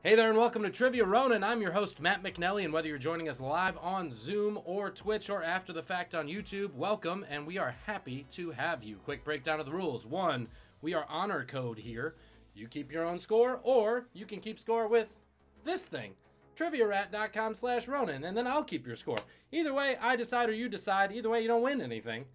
Hey there and welcome to Trivia Ronin. I'm your host, Matt McNelly, and whether you're joining us live on Zoom or Twitch or after the fact on YouTube, welcome, and we are happy to have you. Quick breakdown of the rules. 1, we are honor code here. You keep your own score, or you can keep score with this thing, triviarat.com/Ronin, and then I'll keep your score. Either way, I decide or you decide. Either way, you don't win anything.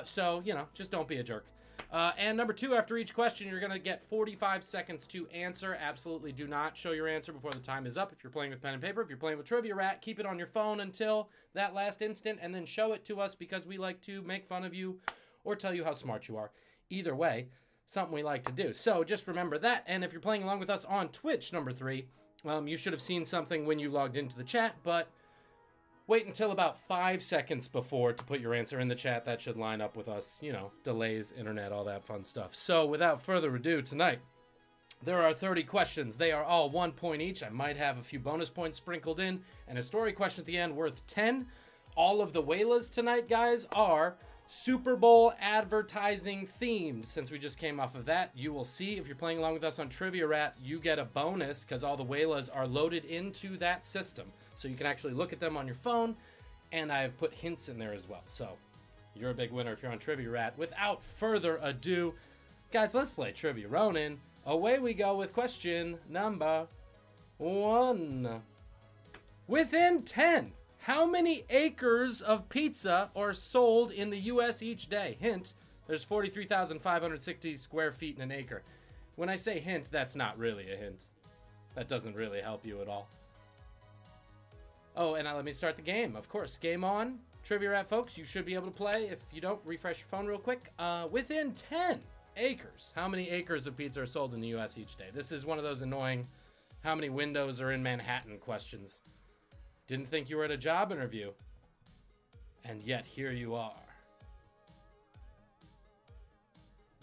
So, just don't be a jerk. And number 2, after each question, you're going to get 45 seconds to answer. Absolutely do not show your answer before the time is up. If you're playing with pen and paper, if you're playing with Trivia Rat, keep it on your phone until that last instant and then show it to us because we like to make fun of you or tell you how smart you are. Either way, something we like to do. So just remember that. And if you're playing along with us on Twitch, number 3, you should have seen something when you logged into the chat, but wait until about 5 seconds before to put your answer in the chat. That should line up with us, delays, internet, all that fun stuff. So without further ado, tonight, there are 30 questions. They are all 1 point each. I might have a few bonus points sprinkled in, and a story question at the end worth 10. All of the Waylas tonight, guys, are Super Bowl advertising themed. Since we just came off of that, you will see if you're playing along with us on Trivia Rat, you get a bonus because all the Waylas are loaded into that system. So you can actually look at them on your phone, and I've put hints in there as well. So you're a big winner if you're on Trivia Rat. Without further ado, guys, let's play Trivia Ronin. Away we go with question number 1. Within 10, how many acres of pizza are sold in the U.S. each day? Hint, there's 43,560 square feet in an acre. When I say hint, that's not really a hint. That doesn't really help you at all. Oh, and now let me start the game. Of course, game on. Trivia Rat, folks, you should be able to play. If you don't, refresh your phone real quick. Within 10 acres, how many acres of pizza are sold in the U.S. each day? This is one of those annoying how many windows are in Manhattan questions. Didn't think you were at a job interview, and yet here you are.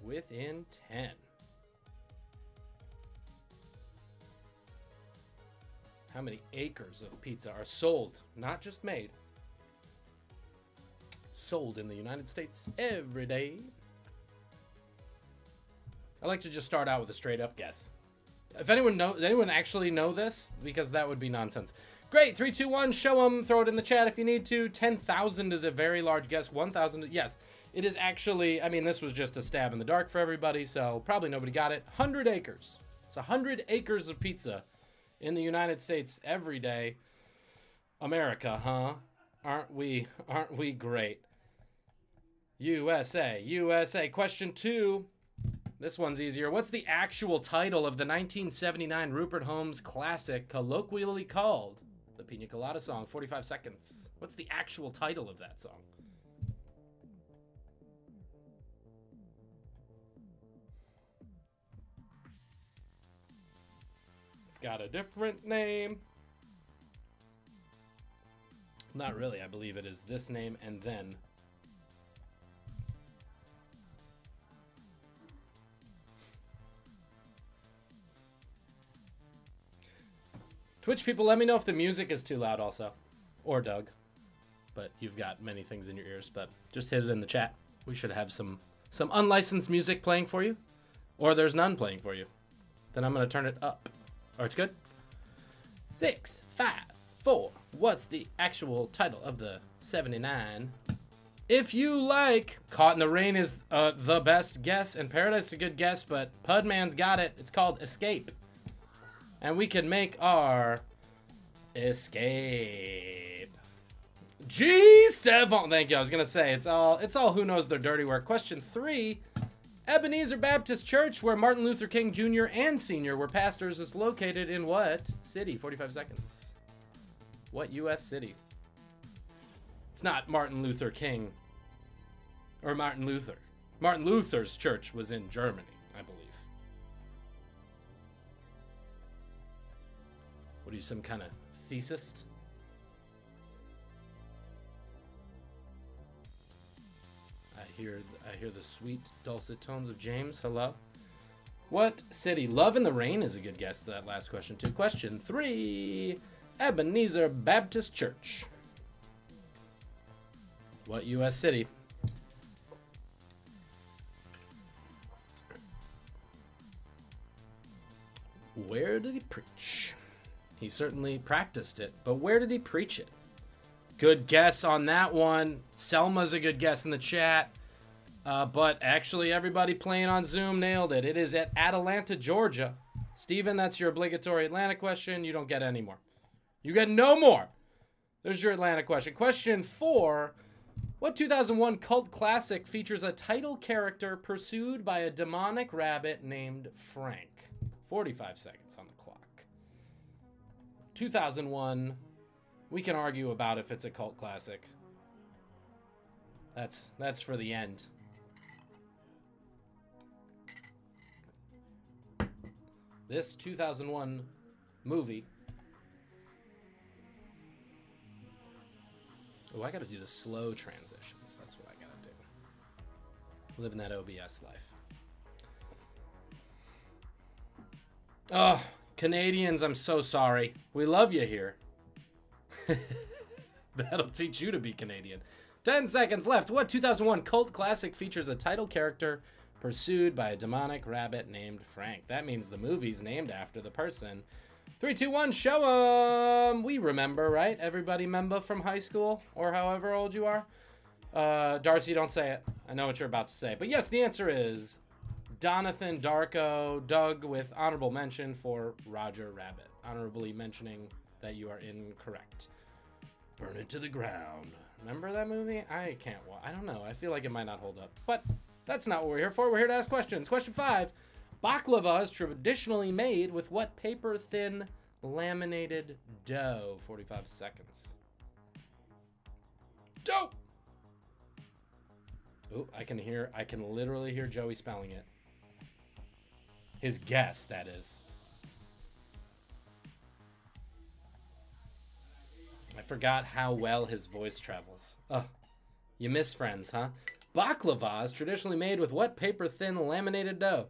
Within 10. How many acres of pizza are sold, not just made, sold in the United States every day? I like to just start out with a straight up guess. If anyone knows, does anyone actually know this? Because that would be nonsense. Great, 3, 2, 1, show them, throw it in the chat if you need to. 10,000 is a very large guess. 1,000, yes. It is actually, this was just a stab in the dark for everybody, so probably nobody got it. 100 acres. It's 100 acres of pizza in the United States every day. America, huh? Aren't we great? USA, USA. Question 2. This one's easier. What's the actual title of the 1979 Rupert Holmes classic colloquially called the Pina Colada Song? 45 seconds. What's the actual title of that song? It's got a different name. Not really. I believe it is this name and then. Twitch people, let me know if the music is too loud also. Or Doug. But you've got many things in your ears, but just hit it in the chat. We should have some unlicensed music playing for you. Or there's none playing for you. Then I'm going to turn it up. Or it's good. 6, 5, 4. What's the actual title of the 79? If you like, Caught in the Rain is the best guess, and Paradise is a good guess, but Pudman's got it. It's called Escape. And we can make our escape. G7. Thank you. I was gonna say it's all who knows their dirty work. Question 3. Ebenezer Baptist Church, where Martin Luther King Jr. and Sr. were pastors, is located in what city? 45 seconds. What U.S. city? It's not Martin Luther King or Martin Luther. Martin Luther's church was in Germany, I believe. What are you, some kind of thesis? I hear the sweet dulcet tones of James. Hello. What city? Love in the Rain is a good guess to that last question too. Question 3. Ebenezer Baptist Church. What U.S. city? Where did he preach? He certainly practiced it, but where did he preach it? Good guess on that one. Selma's a good guess in the chat. But actually, everybody playing on Zoom nailed it. It is at Atlanta, Georgia. Steven, that's your obligatory Atlanta question. You don't get any more. You get no more. There's your Atlanta question. Question 4. What 2001 cult classic features a title character pursued by a demonic rabbit named Frank? 45 seconds on the clock. 2001. We can argue about if it's a cult classic. That's for the end. This 2001 movie. Oh, I gotta do the slow transitions. That's what I gotta do. Living that OBS life. Oh, Canadians, I'm so sorry. We love you here. That'll teach you to be Canadian. 10 seconds left. What 2001 cult classic features a title character pursued by a demonic rabbit named Frank? That means the movie's named after the person. 3, 2, 1, show 'em. We remember, right? Everybody remember from high school or however old you are? Darcy, don't say it. I know what you're about to say. But yes, the answer is Donathan Darko, Doug with honorable mention for Roger Rabbit. Honorably mentioning that you are incorrect. Burn it to the ground. Remember that movie? I can't. I don't know. I feel like it might not hold up. But that's not what we're here for. We're here to ask questions. Question 5. Baklava is traditionally made with what paper-thin laminated dough? 45 seconds. Dough! Oh, I can literally hear Joey spelling it. His guess, that is. I forgot how well his voice travels. Oh, you miss friends, huh? Baklava is traditionally made with what paper-thin laminated dough?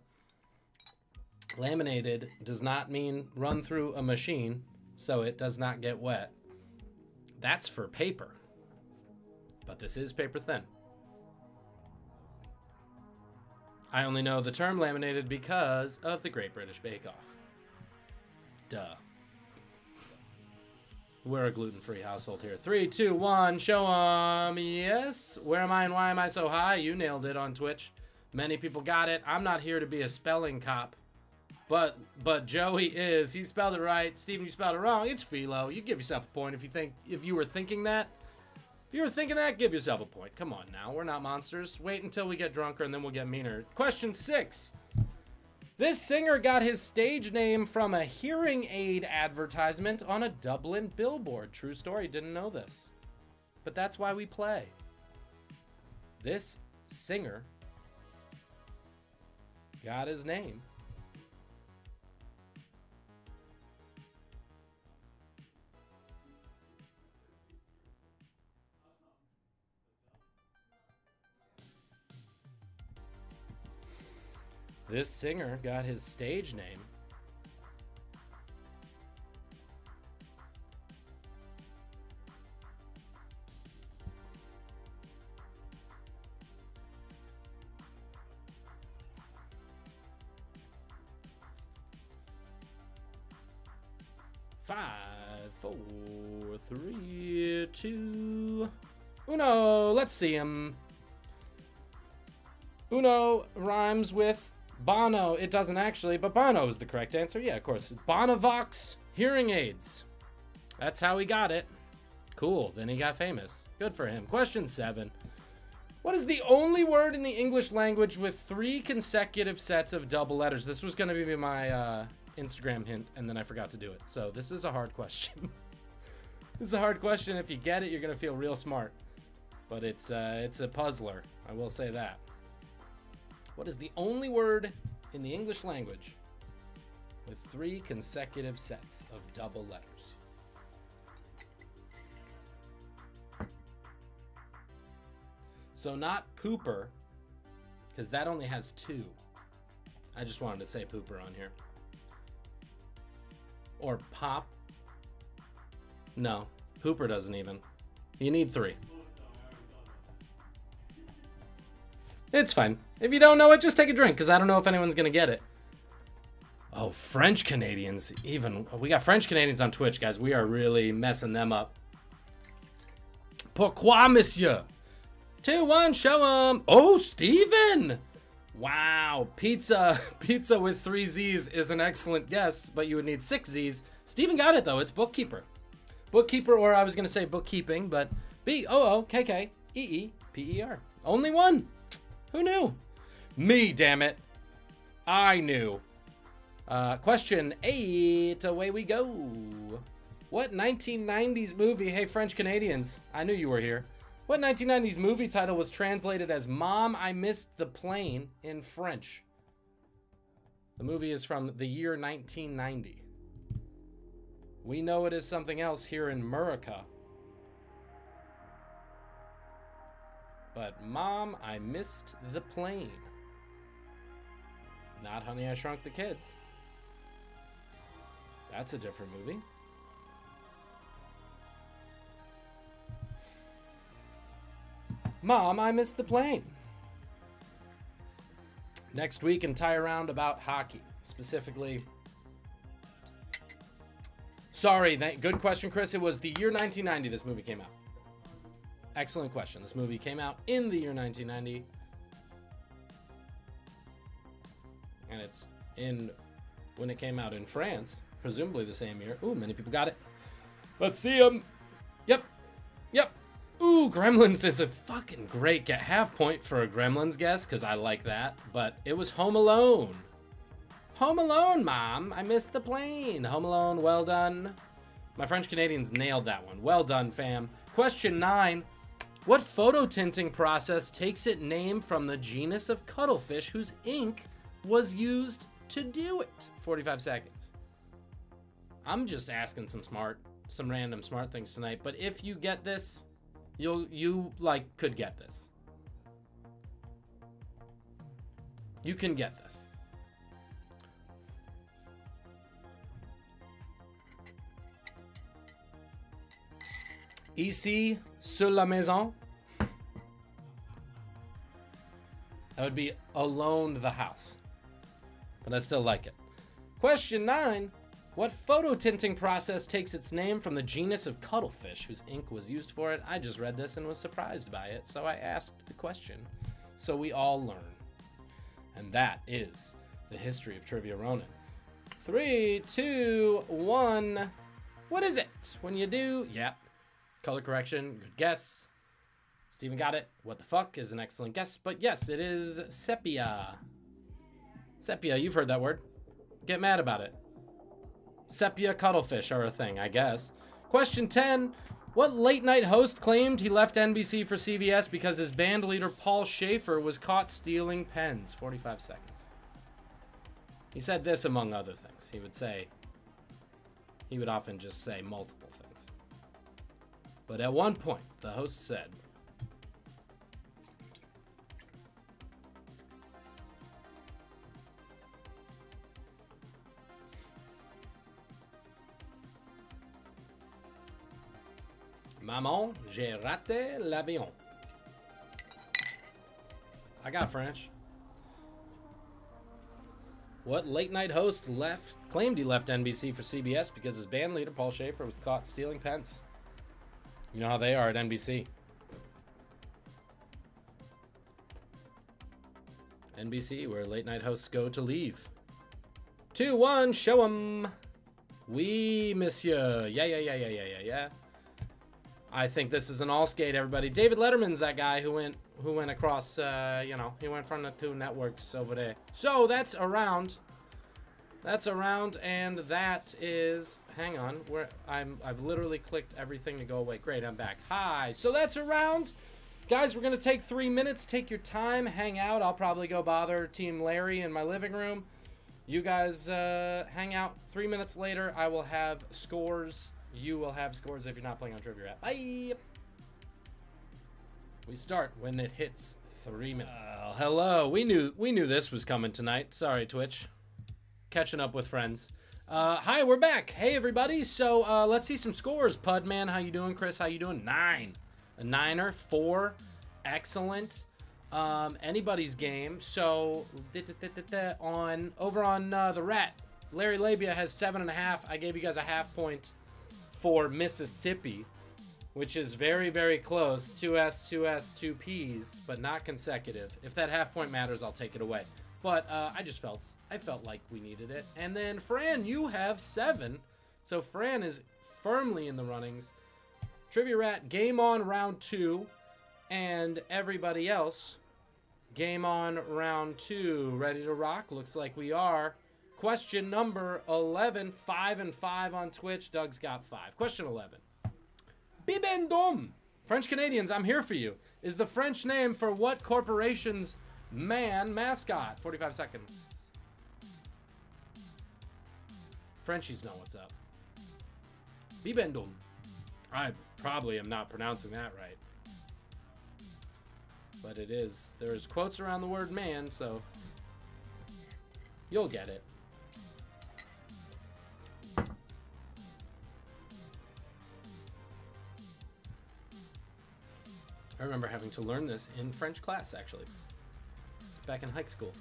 Laminated does not mean run through a machine, so it does not get wet. That's for paper. But this is paper-thin. I only know the term laminated because of the Great British Bake Off. Duh. We're a gluten-free household here. 3, 2, 1, show 'em. Yes. Where am I and why am I so high? You nailed it on Twitch. Many people got it. I'm not here to be a spelling cop. But Joey is. He spelled it right. Steven, you spelled it wrong. It's philo. You give yourself a point if you were thinking that. If you were thinking that, give yourself a point. Come on now. We're not monsters. Wait until we get drunker and then we'll get meaner. Question 6. This singer got his stage name from a hearing aid advertisement on a Dublin billboard. True story. Didn't know this. But that's why we play. This singer got his name This singer got his stage name Five, 4, 3, 2, uno. Let's see him. Uno rhymes with Bono. It doesn't actually, but Bono is the correct answer. Yeah, of course. Bonavox hearing aids. That's how he got it. Cool. Then he got famous. Good for him. Question 7. What is the only word in the English language with 3 consecutive sets of double letters? This was going to be my Instagram hint, and then I forgot to do it. So this is a hard question. This is a hard question. If you get it, you're going to feel real smart. But it's a puzzler. I will say that. What is the only word in the English language with 3 consecutive sets of double letters? So not pooper, because that only has 2. I just wanted to say pooper on here. Or pop. No, pooper doesn't even. You need 3. It's fine. If you don't know it, just take a drink, because I don't know if anyone's going to get it. Oh, French Canadians. Even we got French Canadians on Twitch, guys. We are really messing them up. Pourquoi, monsieur? 2-1, show 'em. Oh, Steven! Wow, pizza with 3 Z's is an excellent guess, but you would need 6 Z's. Steven got it, though. It's bookkeeper. Bookkeeper, or I was going to say bookkeeping, but B-O-O-K-K-E-E-P-E-R. Only one. Who knew? Me, damn it. I knew. Question 8, away we go. What 1990s movie, hey French Canadians, I knew you were here. What 1990s movie title was translated as Mom, I Missed the Plane in French? The movie is from the year 1990. We know it is something else here in America. But Mom, I Missed the Plane. Not Honey, I Shrunk the Kids. That's a different movie. Mom, I Missed the Plane. Next week, entire round about hockey. Specifically... Sorry, good question, Chris. It was the year 1990 this movie came out. Excellent question. This movie came out in the year 1990. And it's in... when it came out in France, presumably the same year. Ooh, many people got it. Let's see them. Yep. Yep. Ooh, Gremlins is a fucking great half point for a Gremlins guess, because I like that. But it was Home Alone. Home Alone, Mom. I Missed the Plane. Home Alone, well done. My French Canadians nailed that one. Well done, fam. Question 9. What photo tinting process takes its name from the genus of cuttlefish whose ink was used to do it? 45 seconds. I'm just asking some random smart things tonight, but if you get this, you could get this. You can get this. Ici, sur la maison. That would be alone the house. But I still like it. Question 9. What photo tinting process takes its name from the genus of cuttlefish whose ink was used for it? I just read this and was surprised by it, so I asked the question. So we all learn. And that is the history of Trivia Ronin. 3, 2, 1. What is it? When you do, yep. Color correction, good guess. Steven got it. What the fuck is an excellent guess, but yes, it is sepia. Sepia, you've heard that word. Get mad about it. Sepia cuttlefish are a thing, I guess. Question 10. What late night host claimed he left NBC for CBS because his band leader Paul Schaefer was caught stealing pens? 45 seconds. He said this among other things. He would often just say multiple things. But at one point, the host said, Maman, j'ai raté l'avion. I got French. What late night host claimed he left NBC for CBS because his band leader Paul Schaefer was caught stealing pens? You know how they are at NBC. NBC, where late night hosts go to leave. 2, 1, show 'em. Oui, monsieur. Yeah. I think this is an all skate, everybody. David Letterman's that guy who went across, he went from the 2 networks over there. So that's around. That's around, and that is, hang on, I've literally clicked everything to go away. Great, I'm back. Hi. So that's around. Guys, we're gonna take 3 minutes. Take your time, hang out. I'll probably go bother Team Larry in my living room. You guys hang out. 3 minutes later, I will have scores. You will have scores if you're not playing on Trivia app. Bye. We start when it hits 3 minutes. Hello. We knew this was coming tonight. Sorry, Twitch. Catching up with friends. Hi, we're back. Hey, everybody. So let's see some scores. Pudman, how you doing? Chris, how you doing? 9. A 9er. 4. Excellent. Anybody's game. So over on the Rat. Larry Labia has 7.5. I gave you guys a half point for Mississippi, which is very, very close. 2S, 2S, 2Ps, but not consecutive. If that half point matters, I'll take it away. But I felt like we needed it. And then Fran, you have 7. So Fran is firmly in the runnings. Trivia Rat, game on round 2. And everybody else, game on round 2. Ready to rock? Looks like we are. Question number 11, 5 and 5 on Twitch. Doug's got 5. Question 11. Bibendum. French Canadians, I'm here for you. Is the French name for what corporation's man mascot? 45 seconds. Frenchies know what's up. Bibendum. I probably am not pronouncing that right. But it is. There's quotes around the word man, so you'll get it. I remember having to learn this in French class, actually, back in high school.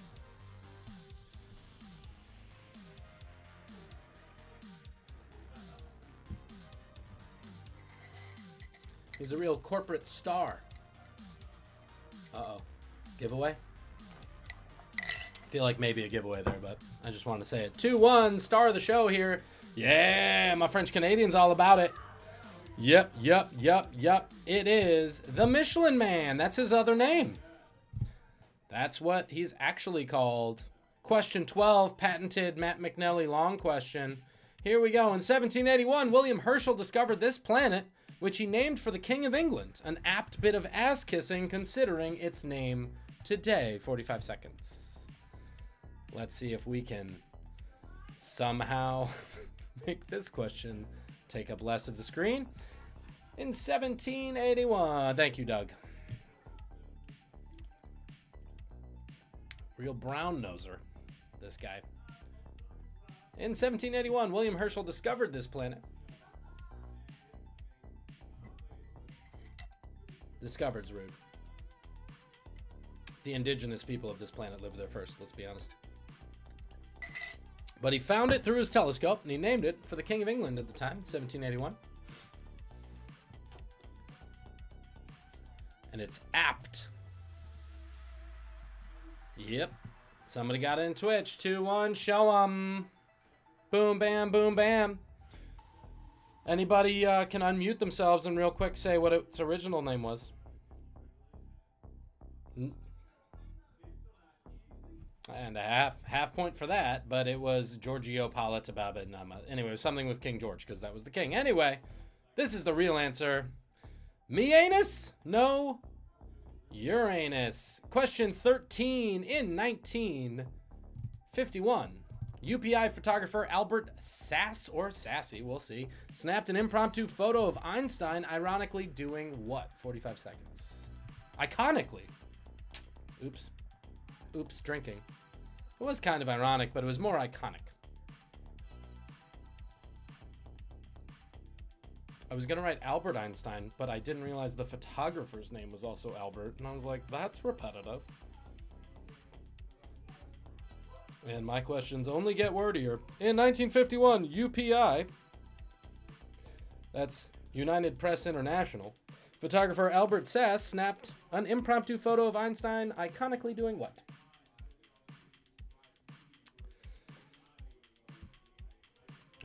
He's a real corporate star. Uh-oh. Giveaway? I feel like maybe a giveaway there, but I just wanted to say it. 2-1, star of the show here. Yeah, my French Canadian's all about it. Yep. It is the Michelin Man. That's his other name. That's what he's actually called. Question 12, patented Matt McNally long question. Here we go. In 1781, William Herschel discovered this planet, which he named for the King of England. An apt bit of ass-kissing considering its name today. 45 seconds. Let's see if we can somehow make this question take up less of the screen. In 1781. Thank you, Doug. Real brown noser, this guy. In 1781, William Herschel discovered this planet. Discovered's rude. The indigenous people of this planet lived there first, let's be honest. But he found it through his telescope, and he named it for the King of England at the time, 1781. And it's apt. Yep. Somebody got it in Twitch. 2-1, show 'em. Boom, bam, boom, bam. Anybody can unmute themselves and real quick say what its original name was. And a half point for that, but it was Giorgio Palatababa. Anyway, it was something with King George, because that was the king. Anyway, this is the real answer. Me anus? No. Uranus. Question 13. In 1951, UPI photographer Albert Sass, or Sassy, we'll see, snapped an impromptu photo of Einstein ironically doing what? 45 seconds. Iconically. Oops. Oops, drinking. It was kind of ironic, but it was more iconic. I was going to write Albert Einstein, but I didn't realize the photographer's name was also Albert, and I was like, that's repetitive. And my questions only get wordier. In 1951, UPI, that's United Press International, photographer Albert Sass snapped an impromptu photo of Einstein iconically doing what?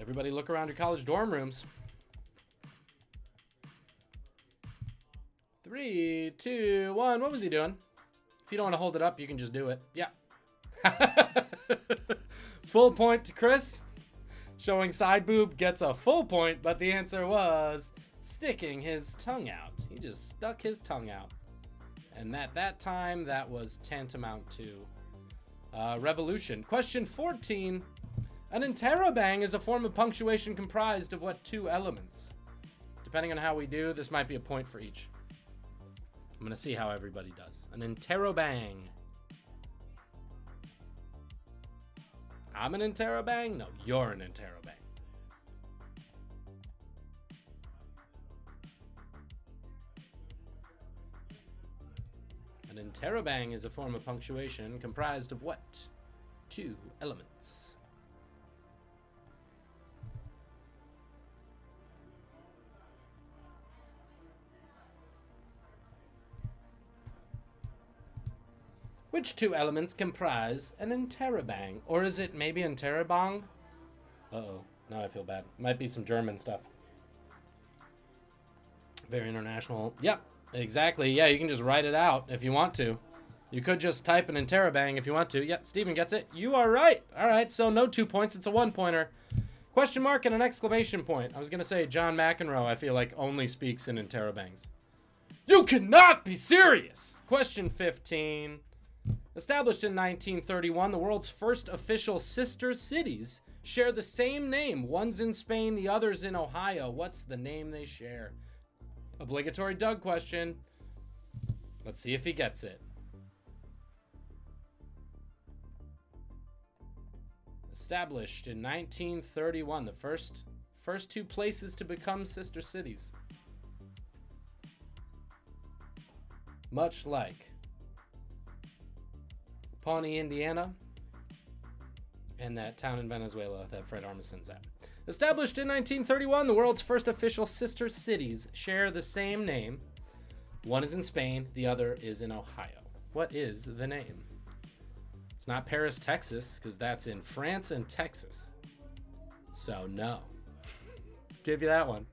Everybody look around your college dorm rooms. 3, 2, 1. What was he doing? If you don't want to hold it up, you can just do it. Yeah. Full point to Chris. Showing side boob gets a full point, but the answer was sticking his tongue out. He just stuck his tongue out. And at that time, that was tantamount to revolution. Question 14. An interrobang is a form of punctuation comprised of what 2 elements? Depending on how we do, this might be a point for each. I'm going to see how everybody does. An interrobang. I'm an interrobang? No, you're an interrobang. An interrobang is a form of punctuation comprised of what 2 elements? Which two elements comprise an interrobang? Or is it maybe interrobang? Uh-oh. Now I feel bad. Might be some German stuff. Very international. Yep, exactly. Yeah, you can just write it out if you want to. You could just type an interrobang if you want to. Yeah, Steven gets it. You are right. All right, so no 2 points. It's a 1-pointer. Question mark and an exclamation point. I was going to say John McEnroe, I feel like, only speaks in interrobangs. You cannot be serious! Question 15. Established in 1931, the world's first official sister cities share the same name. One's in Spain, the other's in Ohio. What's the name they share? Obligatory Doug question. Let's see if he gets it. Established in 1931, the first two places to become sister cities. Much like Pawnee, Indiana, and that town in Venezuela that Fred Armisen's at. Established in 1931, the world's first official sister cities share the same name. One is in Spain, the other is in Ohio. What is the name? It's not Paris, Texas, because that's in France and Texas. So no. Give you that one.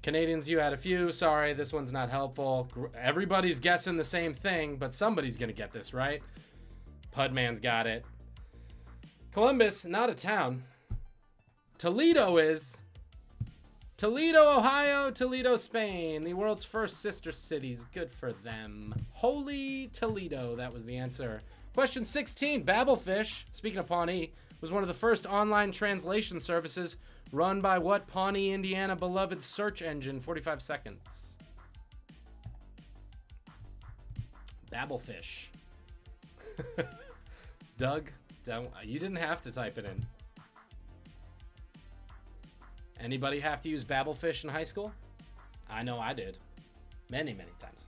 Canadians, you had a few. Sorry, this one's not helpful. Everybody's guessing the same thing, but somebody's going to get this right. Pudman's got it. Columbus, not a town. Toledo is. Toledo, Ohio, Toledo, Spain. The world's first sister cities. Good for them. Holy Toledo, that was the answer. Question 16. Babelfish, speaking of Pawnee, was one of the first online translation services run by what Pawnee, Indiana beloved search engine? 45 seconds. Babelfish. Doug, you didn't have to type it in. Anybody have to use Babelfish in high school? I know I did. Many, many times.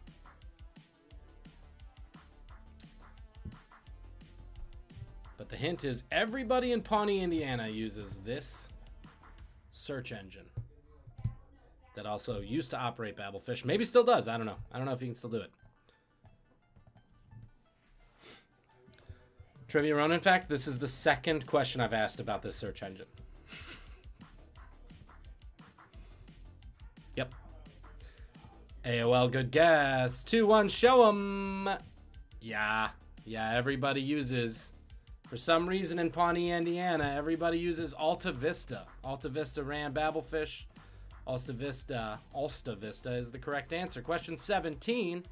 But the hint is everybody in Pawnee, Indiana uses this search engine that also used to operate Babelfish. Maybe still does. I don't know. I don't know if you can still do it. Trivia Ronin fact, this is the second question I've asked about this search engine. Yep. AOL, good guess. 2-1, show 'em. Yeah, everybody uses. For some reason in Pawnee, Indiana, everybody uses Alta Vista. Alta Vista ran Babelfish. Alta Vista is the correct answer. Question 17.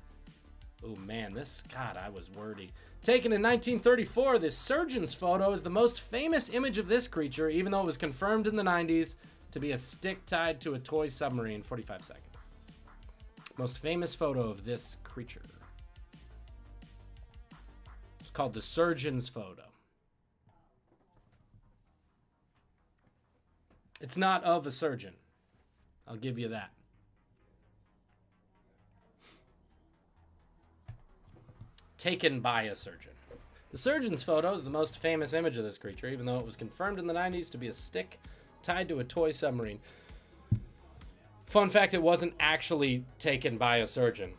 Oh man, God, I was wordy. Taken in 1934, this surgeon's photo is the most famous image of this creature, even though it was confirmed in the 90s to be a stick tied to a toy submarine. 45 seconds. Most famous photo of this creature. It's called the surgeon's photo. It's not of a surgeon. I'll give you that. Taken by a surgeon. The surgeon's photo is the most famous image of this creature, even though it was confirmed in the 90s to be a stick tied to a toy submarine. Fun fact, it wasn't actually taken by a surgeon.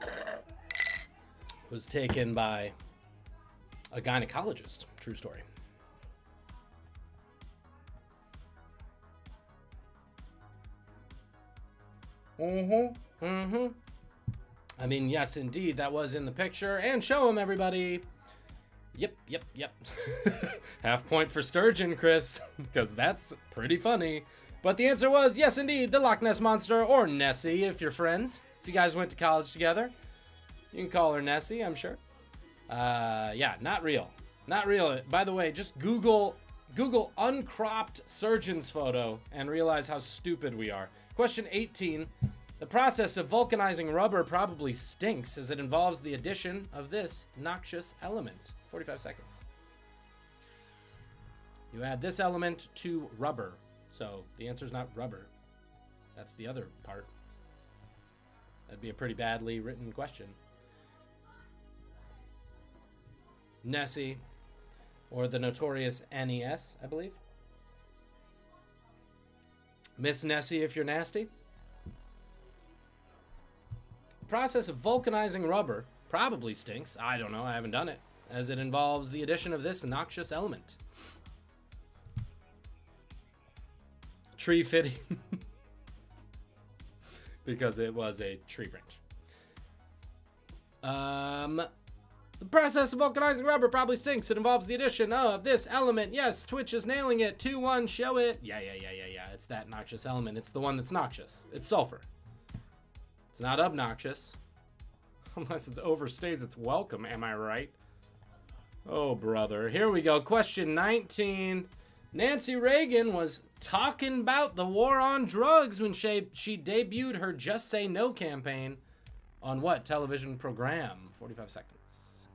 It was taken by a gynecologist. True story. I mean, yes, indeed, that was in the picture. And show him, everybody. Yep. Half point for Sturgeon, Chris, because that's pretty funny. But the answer was, yes, indeed, the Loch Ness Monster, or Nessie, if you're friends. If you guys went to college together, you can call her Nessie, I'm sure. Yeah, not real. Not real. By the way, just Google uncropped surgeon's photo and realize how stupid we are. Question 18. The process of vulcanizing rubber probably stinks as it involves the addition of this noxious element. 45 seconds. You add this element to rubber. So the answer is not rubber. That's the other part. That'd be a pretty badly written question. Nessie, or the notorious NES, I believe. Miss Nessie if you're nasty. The process of vulcanizing rubber probably stinks. I don't know. I haven't done it. As it involves the addition of this noxious element. Tree fitting. Because it was a tree branch. The process of vulcanizing rubber probably stinks. It involves the addition of this element. Yes, Twitch is nailing it. 2-1, show it. Yeah. It's that noxious element. It's the one that's noxious. It's sulfur. It's not obnoxious. Unless it overstays its welcome, am I right? Oh, brother. Here we go. Question 19. Nancy Reagan was talking about the war on drugs when she debuted her Just Say No campaign on what television program? 45 seconds.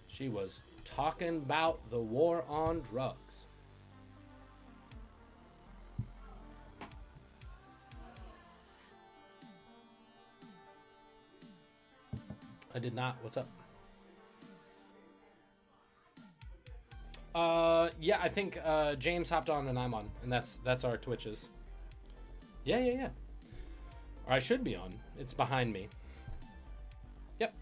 She was talking about the war on drugs. I did not. What's up? Yeah, I think James hopped on and I'm on, and that's our Twitches. Yeah. Or I should be on. It's behind me. Yep.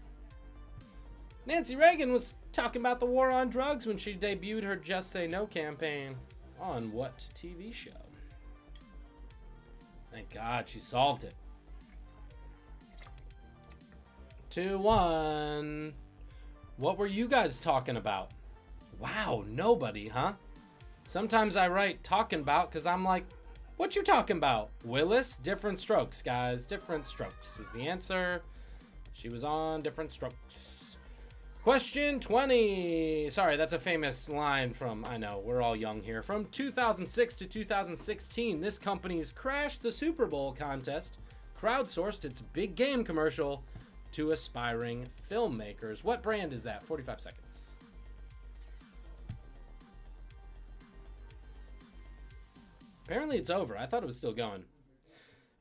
Nancy Reagan was talking about the war on drugs when she debuted her Just Say No campaign. On what TV show? Thank God she solved it. 2-1. What were you guys talking about? Wow, nobody, huh? Sometimes I write talking about because I'm like, what you talking about? Willis, different strokes, guys. Different strokes is the answer. She was on Different Strokes. Question 20. Sorry, that's a famous line from, I know, we're all young here. From 2006 to 2016, this company's Crash the Super Bowl contest crowdsourced its big game commercial to aspiring filmmakers. What brand is that? 45 seconds. Apparently it's over. I thought it was still going.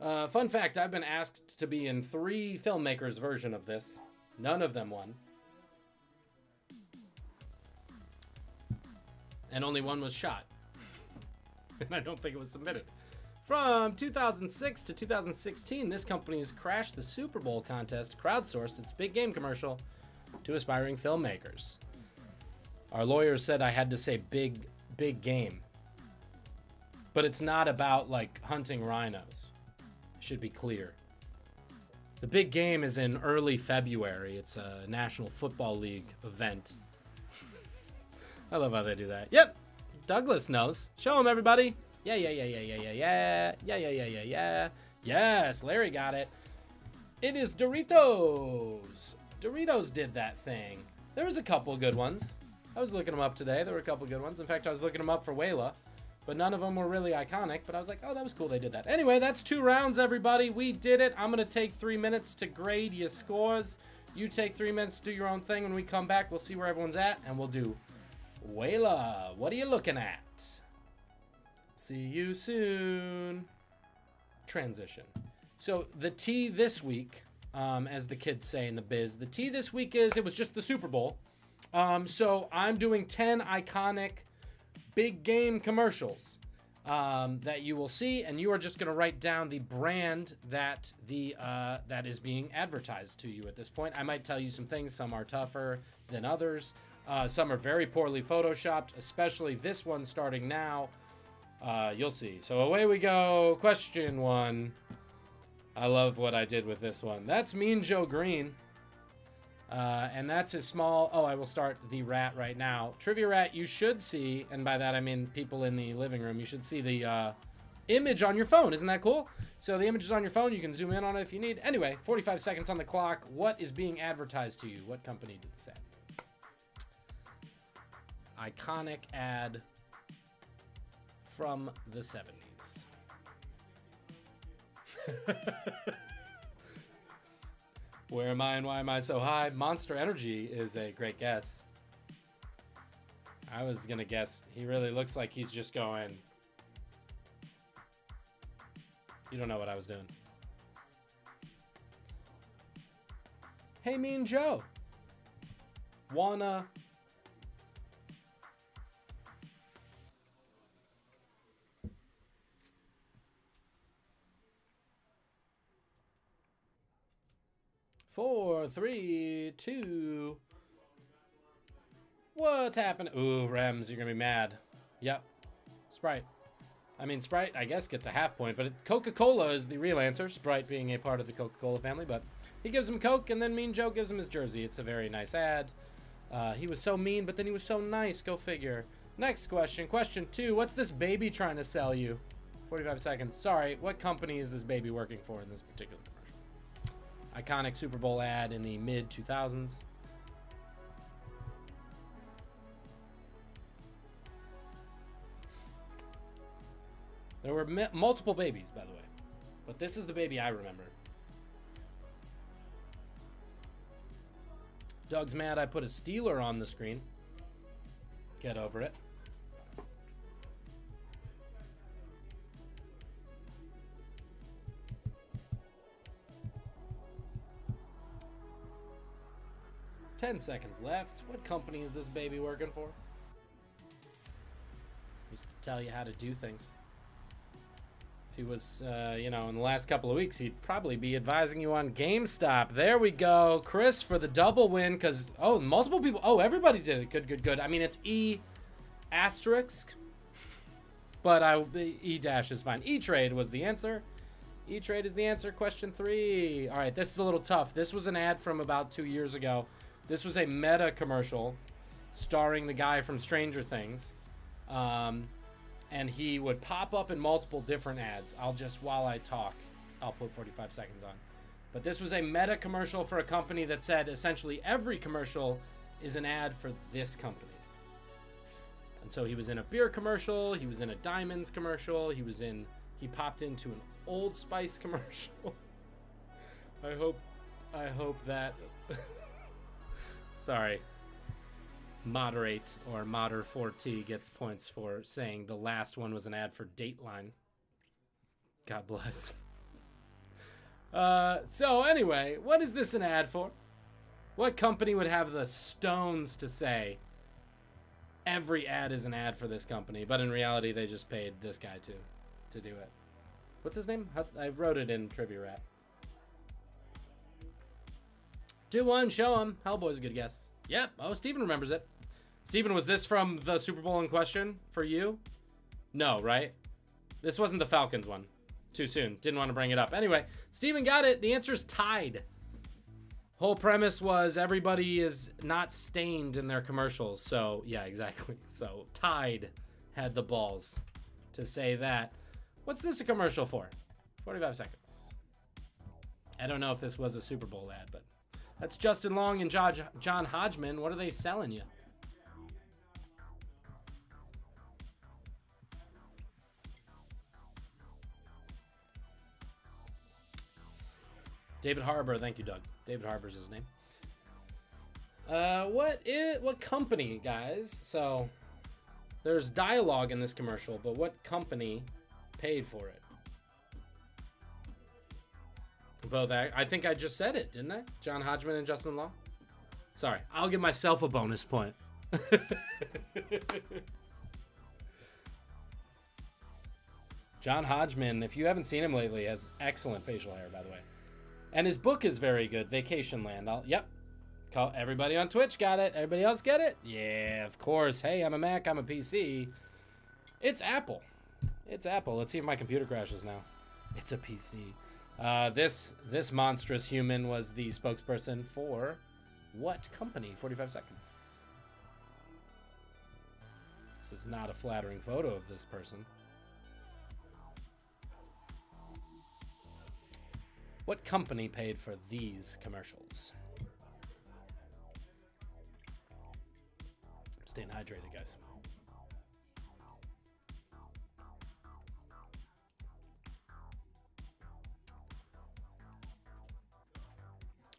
Fun fact, I've been asked to be in 3 filmmakers' version of this. None of them won. And only one was shot. And I don't think it was submitted. From 2006 to 2016, this company's Crash the Super Bowl contest crowdsourced its big game commercial to aspiring filmmakers. Our lawyers said I had to say big game. But it's not about, like, hunting rhinos. Should be clear. The big game is in early February. It's a National Football League event. I love how they do that. Yep. Douglas knows. Show him, everybody. Yeah. Yes, Larry got it. It is Doritos. Doritos did that thing. There was a couple good ones. I was looking them up today. There were a couple good ones. In fact, I was looking them up for Wayla. But none of them were really iconic. But I was like, oh, that was cool they did that. Anyway, that's 2 rounds, everybody. We did it. I'm going to take 3 minutes to grade your scores. You take 3 minutes to do your own thing. When we come back, we'll see where everyone's at. And we'll do Wayla. What are you looking at? See you soon. Transition. So the tea this week, as the kids say in the biz, the tea this week is, it was just the Super Bowl. So I'm doing 10 iconic big game commercials that you will see, and you are just going to write down the brand that that is being advertised to you at this point. I might tell you some things. Some are tougher than others. Some are very poorly photoshopped, especially this one starting now. You'll see. So away we go. Question 1. I love what I did with this one. That's Mean Joe Green. And that's his small... Oh, I will start the rat right now. Trivia Rat, you should see, and by that I mean people in the living room, you should see the image on your phone. Isn't that cool? So the image is on your phone. You can zoom in on it if you need. Anyway, 45 seconds on the clock. What is being advertised to you? What company did this ad? Iconic ad from the 70s. Where am I and why am I so high? Monster Energy is a great guess. I was gonna guess he really looks like he's just going. You don't know what I was doing. Hey, Mean Joe. Wanna... 4, 3, 2. What's happening? Ooh, Rems, you're gonna be mad. Yep. Sprite. I mean, Sprite, I guess, gets a half point, but Coca-Cola is the real answer, Sprite being a part of the Coca-Cola family, but he gives him Coke, and then Mean Joe gives him his jersey. It's a very nice ad. He was so mean, but then he was so nice. Go figure. Next question. Question 2. What's this baby trying to sell you? 45 seconds. Sorry, what company is this baby working for in this particular commercial? Iconic Super Bowl ad in the mid-2000s. There were multiple babies, by the way. But this is the baby I remember. Doug's mad I put a Steeler on the screen. Get over it. $10 seconds left. What company is this baby working for? Just to tell you how to do things. If he was, you know, in the last couple of weeks, he'd probably be advising you on GameStop. There we go. Chris for the double win because, oh, multiple people. Oh, everybody did it. Good, good, good. I mean, it's E asterisk, but E dash is fine. E-Trade was the answer. E-Trade is the answer. Question 3. All right, this is a little tough. This was an ad from about 2 years ago. This was a Meta commercial starring the guy from Stranger Things. And he would pop up in multiple different ads. While I talk, I'll put 45 seconds on. But this was a Meta commercial for a company that said essentially every commercial is an ad for this company. And so he was in a beer commercial, he was in a Diamonds commercial, he popped into an Old Spice commercial. I hope that sorry. Moderate or Moder4T gets points for saying the last one was an ad for Dateline. God bless. So anyway, what is this an ad for? What company would have the stones to say every ad is an ad for this company, but in reality they just paid this guy to do it? What's his name? I wrote it in Trivia Rap. 2-1, show him. Hellboy's a good guess. Yep. Oh, Steven remembers it. Steven, was this from the Super Bowl in question for you? No, right? This wasn't the Falcons one. Too soon. Didn't want to bring it up. Anyway, Steven got it. The answer's Tide. Whole premise was everybody is not stained in their commercials. So, yeah, exactly. So, Tide had the balls to say that. What's this a commercial for? 45 seconds. I don't know if this was a Super Bowl ad, but that's Justin Long and John Hodgman. What are they selling you? David Harbour, thank you, Doug. David Harbour's his name. What company, guys? So, there's dialogue in this commercial, but what company paid for it? Both, I think I just said it, didn't I? John Hodgman and Justin Long? Sorry, I'll give myself a bonus point. John Hodgman, if you haven't seen him lately, has excellent facial hair, by the way. And his book is very good, Vacation Land. Yep. Call everybody on Twitch got it. Everybody else get it? Yeah, of course. Hey, I'm a Mac, I'm a PC. It's Apple. It's Apple. Let's see if my computer crashes now. It's a PC. This monstrous human was the spokesperson for what company? 45 seconds. This is not a flattering photo of this person. What company paid for these commercials? I'm staying hydrated, guys.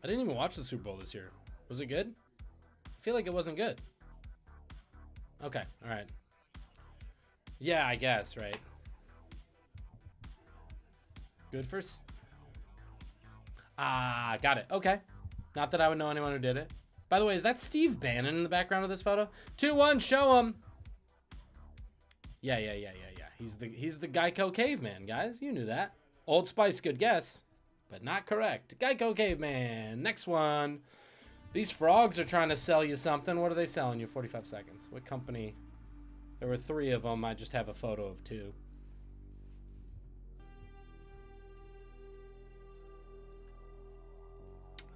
I didn't even watch the Super Bowl this year. Was it good? I feel like it wasn't good. Okay, all right. Yeah, I guess, right? Good for... Ah, got it. Okay. Not that I would know anyone who did it. By the way, is that Steve Bannon in the background of this photo? 2-1, show him. Yeah. He's the Geico caveman, guys. You knew that. Old Spice, good guess. but not correct. Geico Caveman. Next one. These frogs are trying to sell you something. What are they selling you? 45 seconds. What company? There were 3 of them. I just have a photo of 2.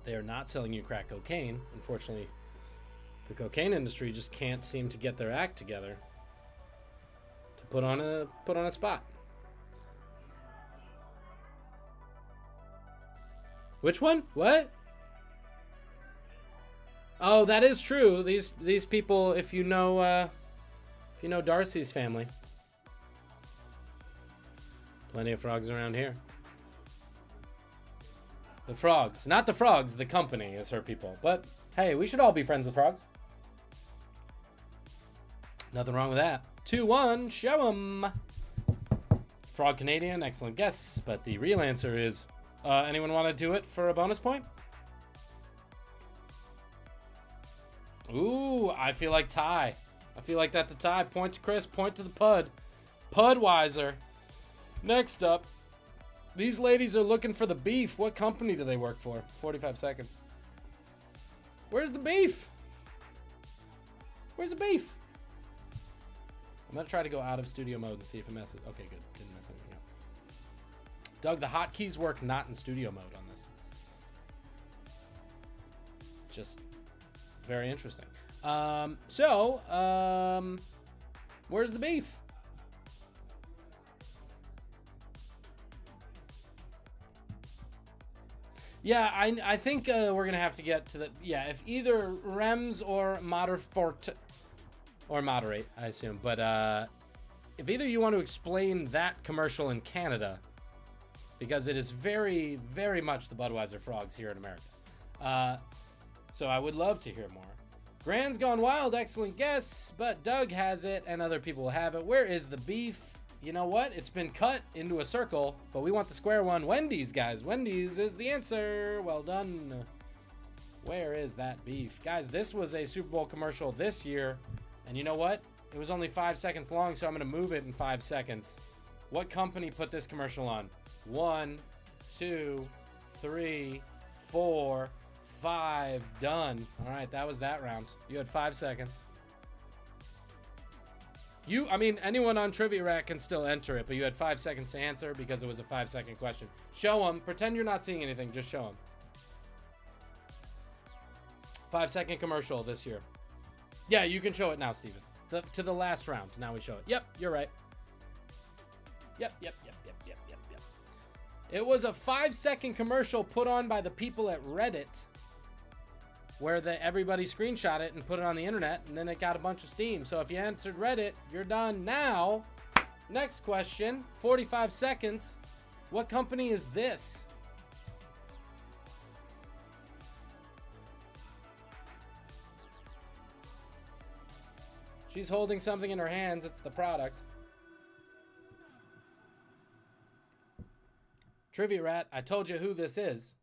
They are not selling you crack cocaine. Unfortunately, the cocaine industry just can't seem to get their act together to put on a spot. Which one? What? Oh, that is true. These people, if you know Darcy's family. Plenty of frogs around here. The frogs. Not the frogs, the company is her people. But, hey, we should all be friends with frogs. Nothing wrong with that. 2-1, show 'em. Frog Canadian, excellent guess. But the real answer is, anyone want to do it for a bonus point? Ooh, I feel like tie. I feel like that's a tie. Point to Chris, point to the Pud. Pudweiser. Next up. These ladies are looking for the beef. What company do they work for? 45 seconds. Where's the beef? Where's the beef? I'm going to try to go out of studio mode and see if it messes. Okay, good. Didn't mess anything up. Doug, the hotkeys work not in studio mode on this. Just very interesting. Where's the beef? Yeah, I think we're going to have to get to the... Yeah, if either Rems or Moderate, I assume. But if either you want to explain that commercial in Canada, because it is very, very much the Budweiser frogs here in America. So I would love to hear more. Grand's Gone Wild, excellent guess, but Doug has it and other people have it. Where is the beef? You know what? It's been cut into a circle, but we want the square one. Wendy's, guys. Wendy's is the answer. Well done. Where is that beef? Guys, this was a Super Bowl commercial this year, and you know what? It was only 5 seconds long, so I'm going to move it in 5 seconds. What company put this commercial on? 1, 2, 3, 4, 5. Done. All right, that was that round. You had 5 seconds. I mean, anyone on Trivia Rack can still enter it, but you had 5 seconds to answer because it was a 5-second question. Show them. Pretend you're not seeing anything. Just show them. 5-second commercial this year. Yeah, you can show it now, Steven. To the last round. Now we show it. Yep, you're right. Yep. It was a 5-second commercial put on by the people at Reddit, where everybody screenshot it and put it on the internet, and then it got a bunch of steam. So if you answered Reddit, you're done now. Next question, 45 seconds. What company is this? She's holding something in her hands. It's the product. Trivia Rat, I told you who this is.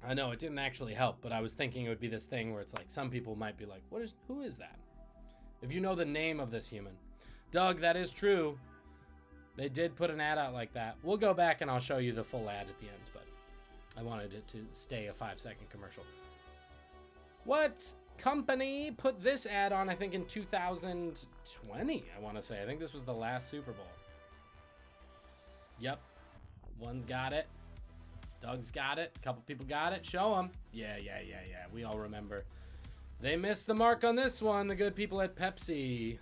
I know it didn't actually help, but I was thinking it would be this thing where it's like some people might be like, who is that? If you know the name of this human. Doug, that is true. They did put an ad out like that. We'll go back and I'll show you the full ad at the end, but I wanted it to stay a 5-second commercial. What company put this ad on, I think in 2020, I want to say. I think this was the last Super Bowl. Yep. One's got it. Doug's got it. A couple people got it. Show them. Yeah. We all remember. They missed the mark on this one. The good people at Pepsi.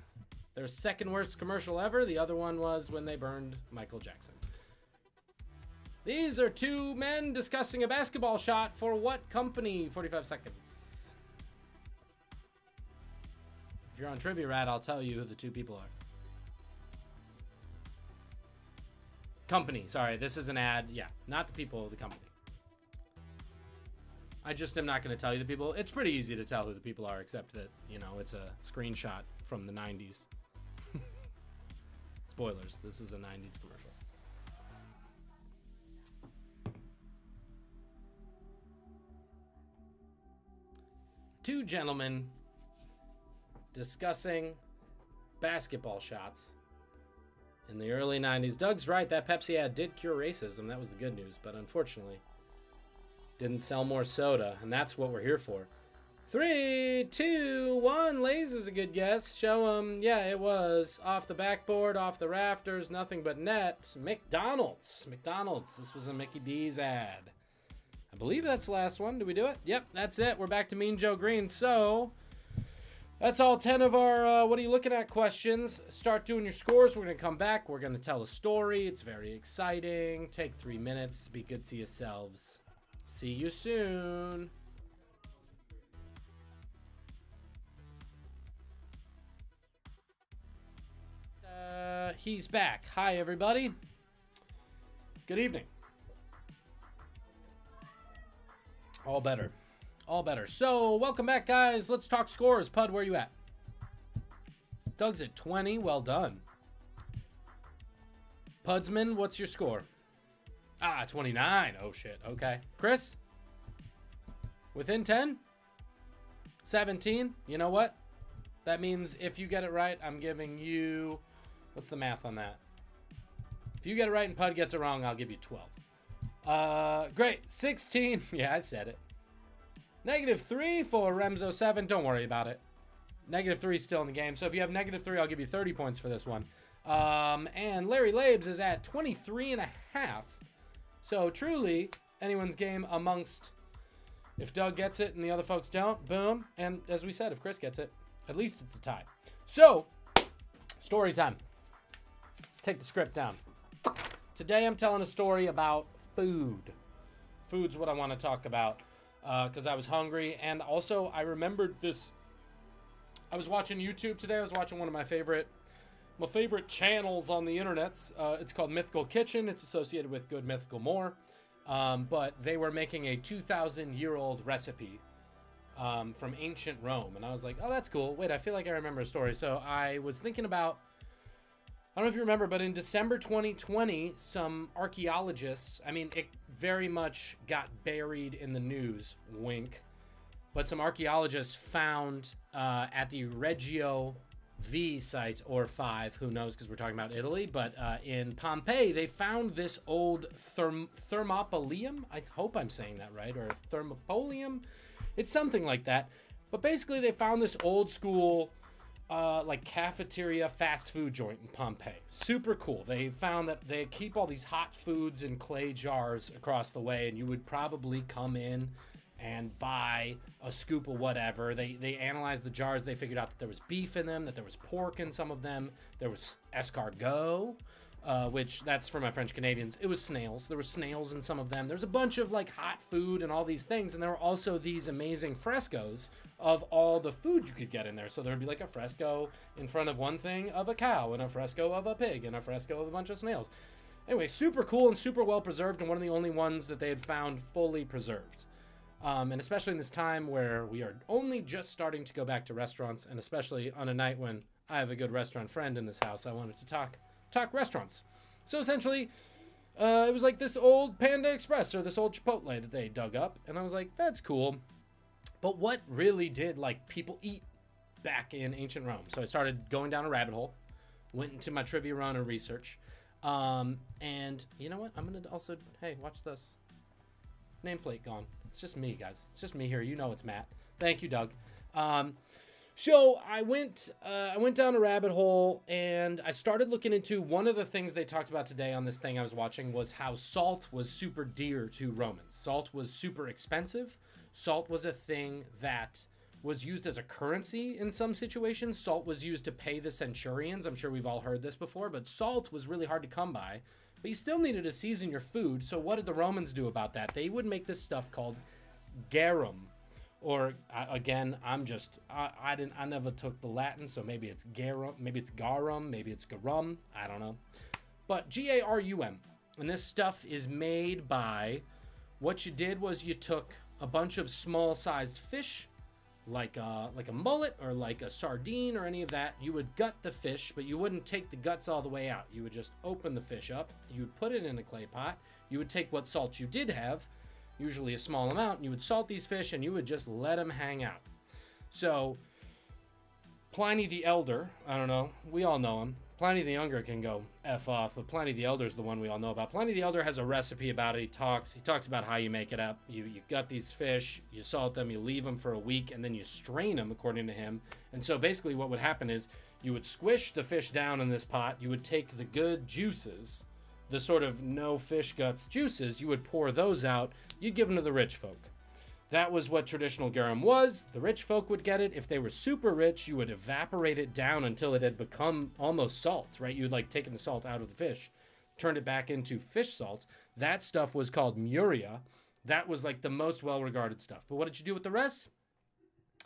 Their second worst commercial ever. The other one was when they burned Michael Jackson. These are 2 men discussing a basketball shot for what company? 45 seconds. If you're on Trivia Rat, I'll tell you who the 2 people are. Company, sorry, this is an ad. Yeah, not the people, the company. I just am not going to tell you the people. It's pretty easy to tell who the people are, except that, you know, it's a screenshot from the 90s. Spoilers, this is a 90s commercial. Two gentlemen discussing basketball shots In the early 90s. Doug's right. That Pepsi ad did cure racism. That was the good news. But unfortunately, didn't sell more soda. And that's what we're here for. 3, 2, 1. Lay's is a good guess. Show them. Yeah, it was. Off the backboard, off the rafters, nothing but net. McDonald's. McDonald's. This was a Mickey D's ad. I believe that's the last one. Did we do it? Yep, that's it. We're back to Mean Joe Green. So that's all 10 of our what are you looking at questions. Start doing your scores. We're going to come back. We're going to tell a story. It's very exciting. Take 3 minutes. Be good to yourselves. See you soon. He's back. Hi, everybody. Good evening. All better. All better. So, welcome back, guys. Let's talk scores. Pud, where you at? Doug's at 20. Well done. Pudsman, what's your score? 29. Oh, shit. Okay. Chris? Within 10? 17? You know what? That means if you get it right, I'm giving you... What's the math on that? If you get it right and Pud gets it wrong, I'll give you 12. Great. 16. Yeah, I said it. -3 for Remzo7. Don't worry about it. -3 is still in the game. So if you have -3, I'll give you 30 points for this one. And Larry Labes is at 23.5. So truly, anyone's game amongst... If Doug gets it and the other folks don't, boom. And as we said, if Chris gets it, at least it's a tie. So, story time. Take the script down. Today I'm telling a story about food. Food's what I want to talk about because I was hungry. And also I remembered this. I was watching YouTube today. I was watching one of my favorite channels on the internet. It's called Mythical Kitchen. It's associated with Good Mythical More. But they were making a 2,000-year-old recipe from ancient Rome. And I was like, oh, that's cool. Wait, I feel like I remember a story. So I was thinking about, I don't know if you remember, but in December 2020, some archaeologists, I mean, it very much got buried in the news, wink, but some archaeologists found at the Reggio V site, or 5, who knows, because we're talking about Italy, but in Pompeii, they found this old thermopolium. I hope I'm saying that right, or thermopolium. It's something like that. But basically, they found this old school, like cafeteria fast food joint in Pompeii. Super cool. They found that they keep all these hot foods in clay jars across the way, and you would probably come in and buy a scoop of whatever. They analyzed the jars. They figured out that there was beef in them, that there was pork in some of them. There was escargot, which that's for my French Canadians. It was snails. There were snails in some of them. There's a bunch of like hot food and all these things. And there were also these amazing frescoes of all the food you could get in there. So there'd be like a fresco in front of one thing of a cow, and a fresco of a pig, and a fresco of a bunch of snails. Anyway, super cool and super well preserved, and one of the only ones that they had found fully preserved. And especially in this time where we are only just starting to go back to restaurants, and especially on a night when I have a good restaurant friend in this house, I wanted to talk restaurants. So essentially, it was like this old Panda Express or this old Chipotle that they dug up, and I was like, that's cool. But what really did like people eat back in ancient Rome? So I started going down a rabbit hole, went into my Trivia Ronin research, and you know what? I'm gonna also, hey, watch this. Nameplate gone. It's just me, guys. It's just me here. You know it's Matt. Thank you, Doug. So I went down a rabbit hole, and I started looking into one of the things they talked about today on this thing I was watching was how salt was super dear to Romans. Salt was super expensive. Salt was a thing that was used as a currency in some situations. Salt was used to pay the centurions. I'm sure we've all heard this before, but salt was really hard to come by. But you still needed to season your food. So what did the Romans do about that? They would make this stuff called garum. Or again, I never took the Latin, so maybe it's garum, maybe it's garum, maybe it's garum, I don't know. But G-A-R-U-M. And this stuff is made by, what you did was you took a bunch of small-sized fish, like a mullet or like a sardine or any of that. You would gut the fish, but you wouldn't take the guts all the way out. You would just open the fish up. You would put it in a clay pot. You would take what salt you did have, usually a small amount, and you would salt these fish, and you would just let them hang out. So Pliny the Elder, I don't know, we all know him, Pliny the Younger can go F off, but Pliny the Elder is the one we all know about. Pliny the Elder has a recipe about it. He talks about how you make it up. You gut these fish, you salt them, you leave them for a week, and then you strain them, according to him. And so basically what would happen is you would squish the fish down in this pot. You would take the good juices, the sort of no fish guts juices, you would pour those out. You'd give them to the rich folk. That was what traditional garum was. The rich folk would get it. If they were super rich, you would evaporate it down until it had become almost salt, right? You'd like taken the salt out of the fish, turned it back into fish salt. That stuff was called muria. That was like the most well-regarded stuff. But what did you do with the rest?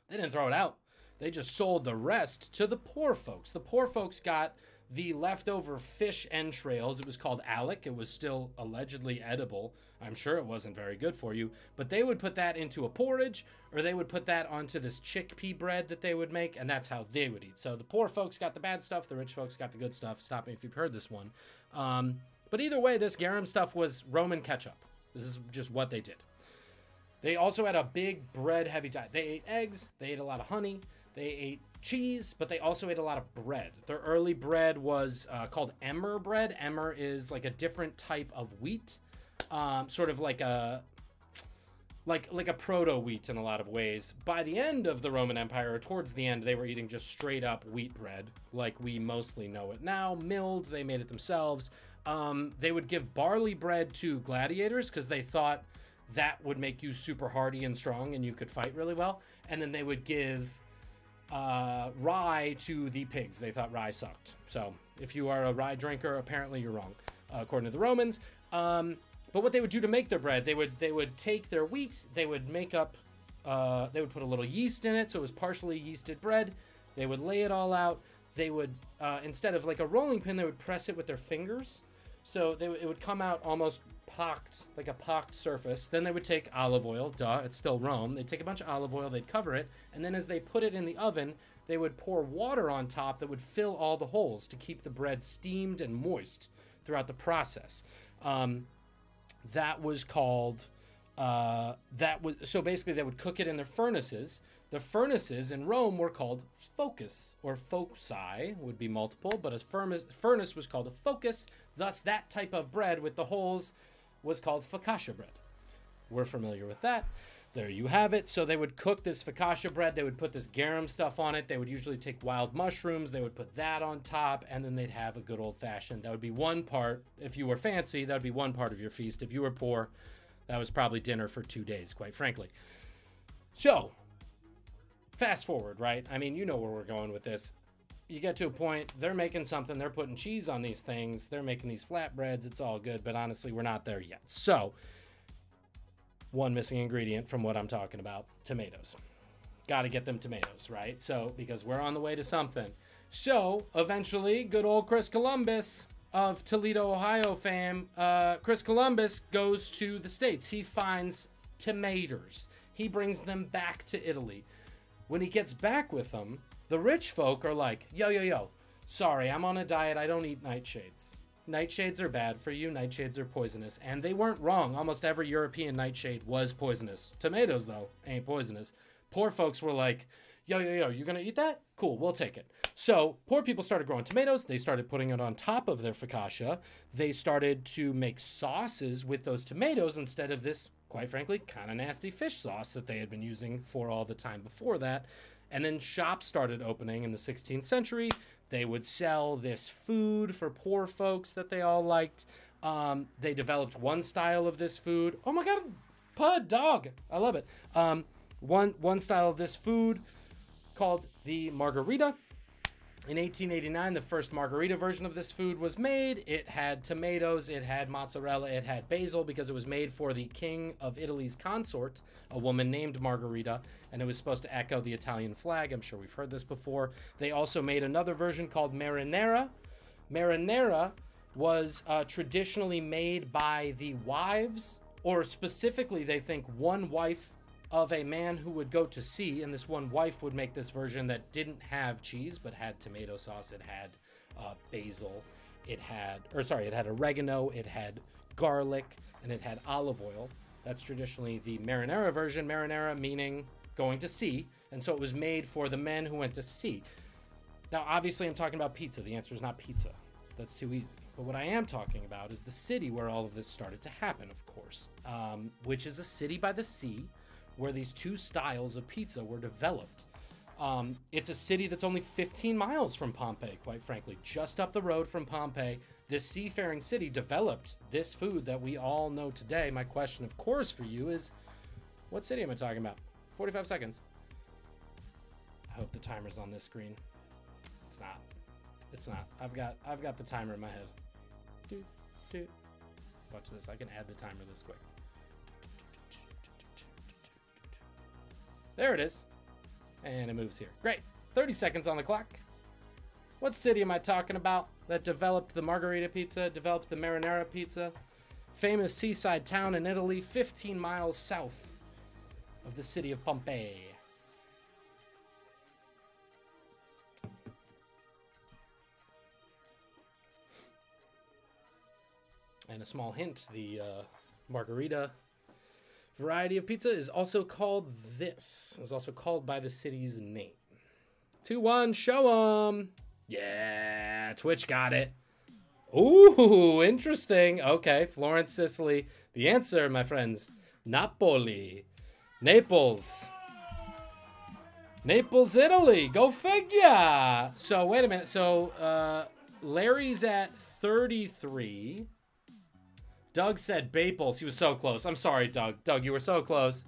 They didn't throw it out. They just sold the rest to the poor folks. The poor folks got the leftover fish entrails. It was called alec. It was still allegedly edible. I'm sure it wasn't very good for you, but they would put that into a porridge, or they would put that onto this chickpea bread that they would make, and that's how they would eat. So the poor folks got the bad stuff, the rich folks got the good stuff. Stop me if you've heard this one. But either way, this garum stuff was Roman ketchup. This is just what they did. They also had a big bread-heavy diet. They ate eggs, they ate a lot of honey, they ate cheese, but they also ate a lot of bread. Their early bread was called emmer bread. Emmer is like a different type of wheat, sort of like a proto wheat in a lot of ways. By the end of the Roman Empire, or towards the end, they were eating just straight up wheat bread, like we mostly know it now. Milled, they made it themselves. They would give barley bread to gladiators because they thought that would make you super hardy and strong and you could fight really well. And then they would give rye to the pigs. They thought rye sucked. So if you are a rye drinker, apparently you're wrong, according to the Romans. But what they would do to make their bread, they would take their wheats, they would make up, they would put a little yeast in it, so it was partially yeasted bread. They would lay it all out. They would, instead of like a rolling pin, they would press it with their fingers. So it would come out almost pocked, like a pocked surface. Then they would take olive oil, duh, it's still Rome. They'd take a bunch of olive oil, they'd cover it, and then as they put it in the oven, they would pour water on top that would fill all the holes to keep the bread steamed and moist throughout the process. That was called, so basically they would cook it in their furnaces. The furnaces in Rome were called focus, or foci would be multiple, but a furnace was called a focus. Thus, that type of bread with the holes was called focaccia bread. We're familiar with that. There you have it. So they would cook this focaccia bread. They would put this garum stuff on it. They would usually take wild mushrooms. They would put that on top, and then they'd have a good old-fashioned. That would be one part. If you were fancy, that would be one part of your feast. If you were poor, that was probably dinner for 2 days, quite frankly. So, fast forward, right? I mean, you know where we're going with this. You get to a point, they're making something, they're putting cheese on these things, they're making these flatbreads, it's all good, but honestly, we're not there yet. So, one missing ingredient from what I'm talking about, tomatoes. Got to get them tomatoes, right? So, because we're on the way to something. So, eventually, good old Chris Columbus of Toledo, Ohio fame, Chris Columbus goes to the States. He finds tomatoes. He brings them back to Italy. When he gets back with them, the rich folk are like, yo, sorry, I'm on a diet. I don't eat nightshades. Nightshades are bad for you. Nightshades are poisonous. And they weren't wrong. Almost every European nightshade was poisonous. Tomatoes, though, ain't poisonous. Poor folks were like, yo, you're going to eat that? Cool, we'll take it. So poor people started growing tomatoes. They started putting it on top of their focaccia. They started to make sauces with those tomatoes instead of this, quite frankly, kind of nasty fish sauce that they had been using for all the time before that. And then shops started opening in the 16th century. They would sell this food for poor folks that they all liked. They developed one style of this food. Oh my God, pud, dog. I love it. One style of this food called the margarita. In 1889, the first margarita version of this food was made. It had tomatoes, it had mozzarella, it had basil because it was made for the king of Italy's consort, a woman named Margherita, and it was supposed to echo the Italian flag. I'm sure we've heard this before. They also made another version called marinara. Marinara was traditionally made by the wives, or specifically, they think, one wife of a man who would go to sea, and this one wife would make this version that didn't have cheese but had tomato sauce. It had basil, it had oregano, it had garlic, and it had olive oil. That's traditionally the marinara version. Marinara meaning going to sea, and so it was made for the men who went to sea. Now, obviously, I'm talking about pizza. The answer is not pizza. That's too easy. But what I am talking about is the city where all of this started to happen, of course, which is a city by the sea where these two styles of pizza were developed. It's a city that's only 15 miles from Pompeii, quite frankly, just up the road from Pompeii. This seafaring city developed this food that we all know today. My question, of course, for you is, what city am I talking about? 45 seconds. I hope the timer's on this screen. It's not. It's not. I've got the timer in my head. Watch this. I can add the timer this quick. There it is. And it moves here. Great. 30 seconds on the clock. What city am I talking about that developed the margarita pizza, developed the marinara pizza? Famous seaside town in Italy, 15 miles south of the city of Pompeii. And a small hint, the margarita variety of pizza is also called this. Is also called by the city's name. 2-1, show 'em. Yeah, Twitch got it. Ooh, interesting. Okay, Florence, Sicily. The answer, my friends, Napoli. Naples. Naples, Italy. Go figure. So, wait a minute. So, Larry's at 33. Doug said Baples. He was so close. I'm sorry, Doug. Doug, you were so close.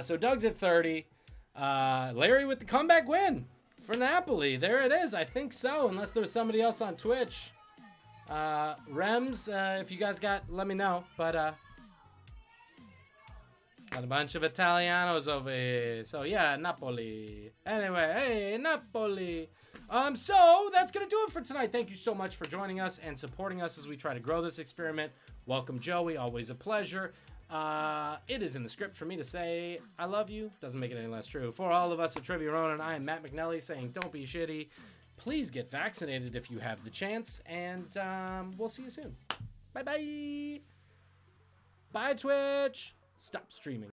So Doug's at 30. Larry with the comeback win for Napoli. There it is. I think so, unless there's somebody else on Twitch. Rems, if you guys got, let me know. But got a bunch of Italianos over here. So yeah, Napoli. Anyway, hey, Napoli. So that's going to do it for tonight. Thank you so much for joining us and supporting us as we try to grow this experiment. Welcome, Joey. Always a pleasure. It is in the script for me to say I love you. Doesn't make it any less true. For all of us at Trivia Ronin, I am Matt McNelly saying don't be shitty. Please get vaccinated if you have the chance. And we'll see you soon. Bye-bye. Bye, Twitch. Stop streaming.